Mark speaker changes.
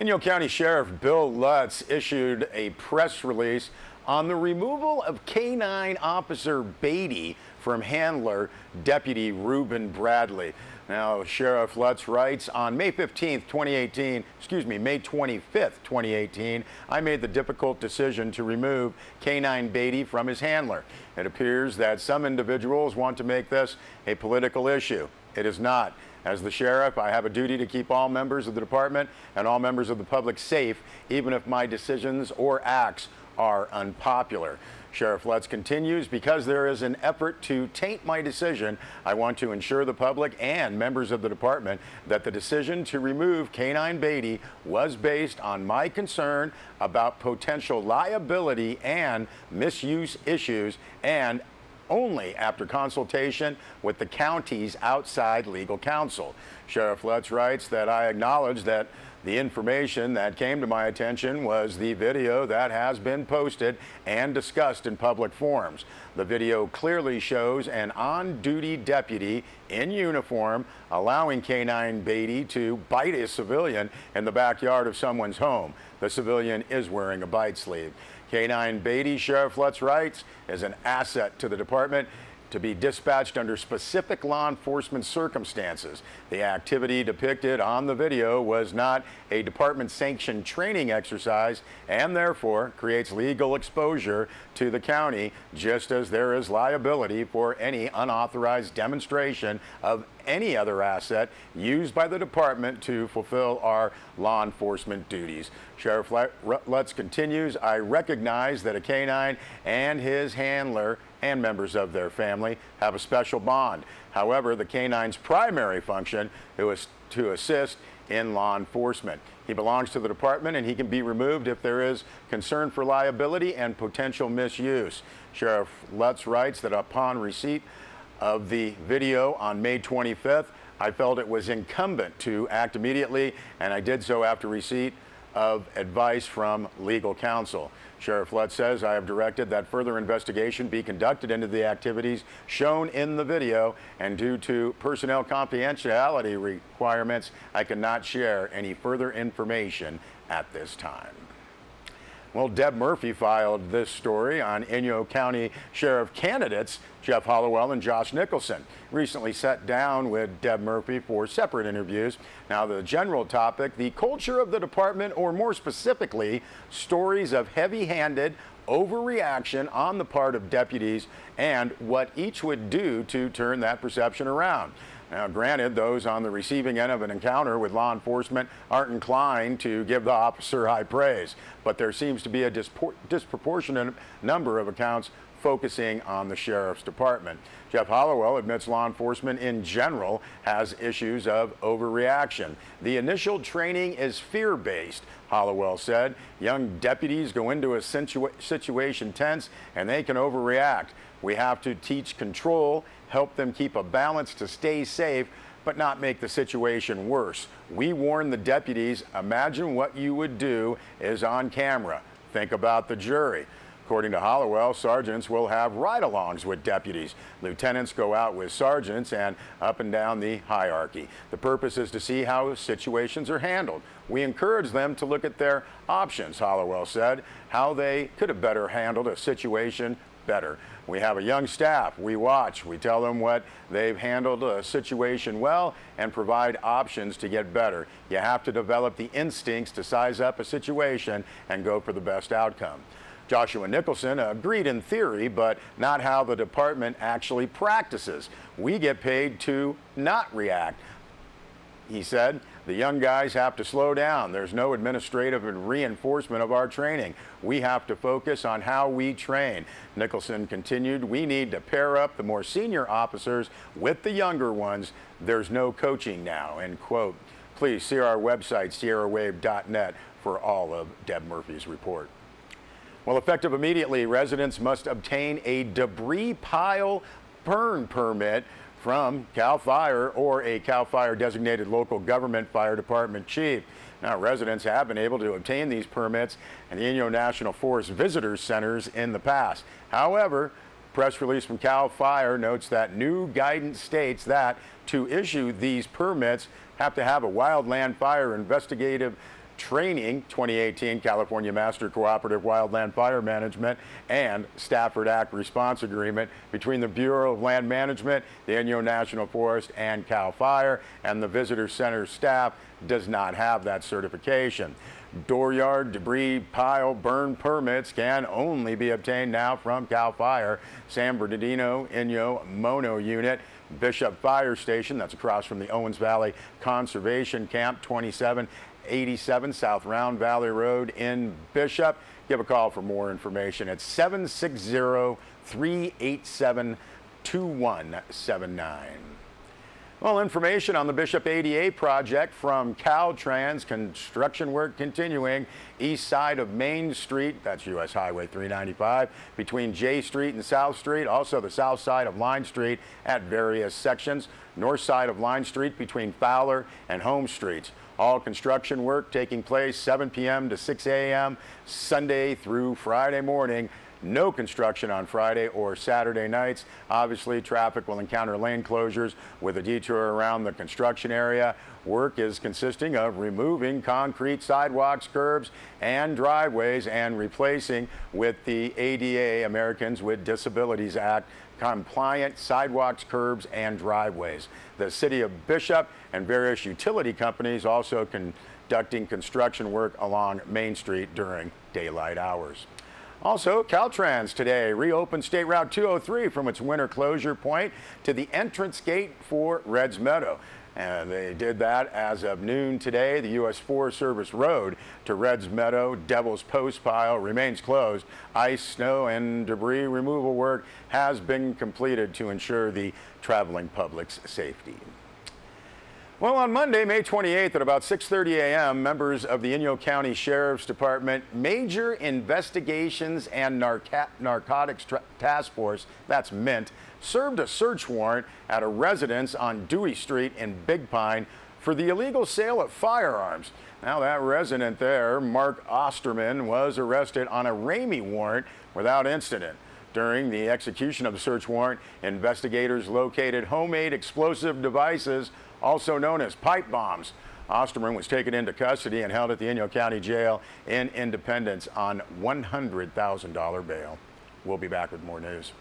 Speaker 1: Inyo County Sheriff Bill Lutz issued a press release on the removal of K-9 Officer Beatty from handler Deputy Reuben Bradley. Now, Sheriff Lutz writes, on May 25th, 2018, I made the difficult decision to remove K-9 Beatty from his handler. It appears that some individuals want to make this a political issue. It is not. As the sheriff, I have a duty to keep all members of the department and all members of the public safe, even if my decisions or acts are unpopular. Sheriff Lutz continues, because there is an effort to taint my decision, I want to ensure the public and members of the department that the decision to remove K-9 Beatty was based on my concern about potential liability and misuse issues, and only after consultation with the county's outside legal counsel. Sheriff Lutz writes that I acknowledge that the information that came to my attention was the video that has been posted and discussed in public forums. The video clearly shows an on-duty deputy in uniform allowing K-9 Beatty to bite a civilian in the backyard of someone's home. The civilian is wearing a bite sleeve. K-9 Beatty, Sheriff Lutz writes, is an asset to the department to be dispatched under specific law enforcement circumstances. The activity depicted on the video was not a department-sanctioned training exercise and therefore creates legal exposure to the county, just as there is liability for any unauthorized demonstration of any other asset used by the department to fulfill our law enforcement duties. Sheriff Lutz continues, I recognize that a K-9 and his handler and members of their family have a special bond. However, the K-9's primary function is to assist in law enforcement. He belongs to the department and he can be removed if there is concern for liability and potential misuse. Sheriff Lutz writes that upon receipt of the video on May 25th, I felt it was incumbent to act immediately, and I did so after receipt of advice from legal counsel. Sheriff Lutz says, I have directed that further investigation be conducted into the activities shown in the video, and due to personnel confidentiality requirements, I cannot share any further information at this time. Well, Deb Murphy filed this story on Inyo County Sheriff candidates Jeff Hollowell and Josh Nicholson. Recently sat down with Deb Murphy for separate interviews. Now, the general topic, the culture of the department, or more specifically, stories of heavy-handed overreaction on the part of deputies and what each would do to turn that perception around. Now, granted, those on the receiving end of an encounter with law enforcement aren't inclined to give the officer high praise, but there seems to be a disproportionate number of accounts focusing on the sheriff's department. Jeff Hollowell admits law enforcement in general has issues of overreaction. The initial training is fear-based, Hollowell said. Young deputies go into a situation tense and they can overreact. We have to teach control, help them keep a balance to stay safe, but not make the situation worse. We warn the deputies, imagine what you would do is on camera. Think about the jury. According to Hollowell, sergeants will have ride-alongs with deputies. Lieutenants go out with sergeants and up and down the hierarchy. The purpose is to see how situations are handled. We encourage them to look at their options, Hollowell said, how they could have better handled a situation better. We have a young staff. We watch. We tell them what they've handled a situation well and provide options to get better. You have to develop the instincts to size up a situation and go for the best outcome. Joshua Nicholson agreed in theory, but not how the department actually practices. We get paid to not react. He said, the young guys have to slow down. There's no administrative reinforcement of our training. We have to focus on how we train. Nicholson continued, we need to pair up the more senior officers with the younger ones. There's no coaching now, end quote. Please see our website, sierrawave.net, for all of Deb Murphy's report. Well, effective immediately, residents must obtain a debris pile burn permit from CAL FIRE or a CAL FIRE designated local government fire department chief. Now, residents have been able to obtain these permits at the Inyo National Forest Visitor Centers in the past. However, press release from CAL FIRE notes that new guidance states that to issue these permits have to have a wildland fire investigative training 2018 California Master Cooperative Wildland Fire Management and Stafford Act response agreement between the Bureau of Land Management, the Inyo National Forest, and CAL FIRE, and the Visitor Center staff does not have that certification. Dooryard debris pile burn permits can only be obtained now from CAL FIRE. San Bernardino Inyo Mono Unit, Bishop Fire Station, that's across from the Owens Valley Conservation Camp, 2787 South Round Valley Road in Bishop. Give a call for more information at 760-387-2179. Well, information on the Bishop ADA project from Caltrans. Construction work continuing east side of Main Street, that's US Highway 395, between J Street and South Street. Also the south side of Line Street at various sections. North side of Line Street between Fowler and Home Streets. All construction work taking place 7 p.m. to 6 a.m. Sunday through Friday morning. No construction on Friday or Saturday nights. Obviously, traffic will encounter lane closures with a detour around the construction area. Work is consisting of removing concrete sidewalks, curbs, and driveways and replacing with the ADA, Americans with Disabilities Act, compliant sidewalks, curbs, and driveways. The City of Bishop and various utility companies also conducting construction work along Main Street during daylight hours. Also, Caltrans today reopened State Route 203 from its winter closure point to the entrance gate for Reds Meadow. And they did that as of noon today. The U.S. Forest Service road to Reds Meadow Devil's Post Pile remains closed. Ice, snow, and debris removal work has been completed to ensure the traveling public's safety. Well, on Monday, May 28th at about 6:30 a.m., members of the Inyo County Sheriff's Department Major Investigations and Narcotics Task Force, that's MINT, served a search warrant at a residence on Dewey Street in Big Pine for the illegal sale of firearms. Now, that resident there, Mark Osterman, was arrested on a Ramey warrant without incident. During the execution of the search warrant, investigators located homemade explosive devices, also known as pipe bombs. Osterman was taken into custody and held at the Inyo County Jail in Independence on $100,000 bail. We'll be back with more news.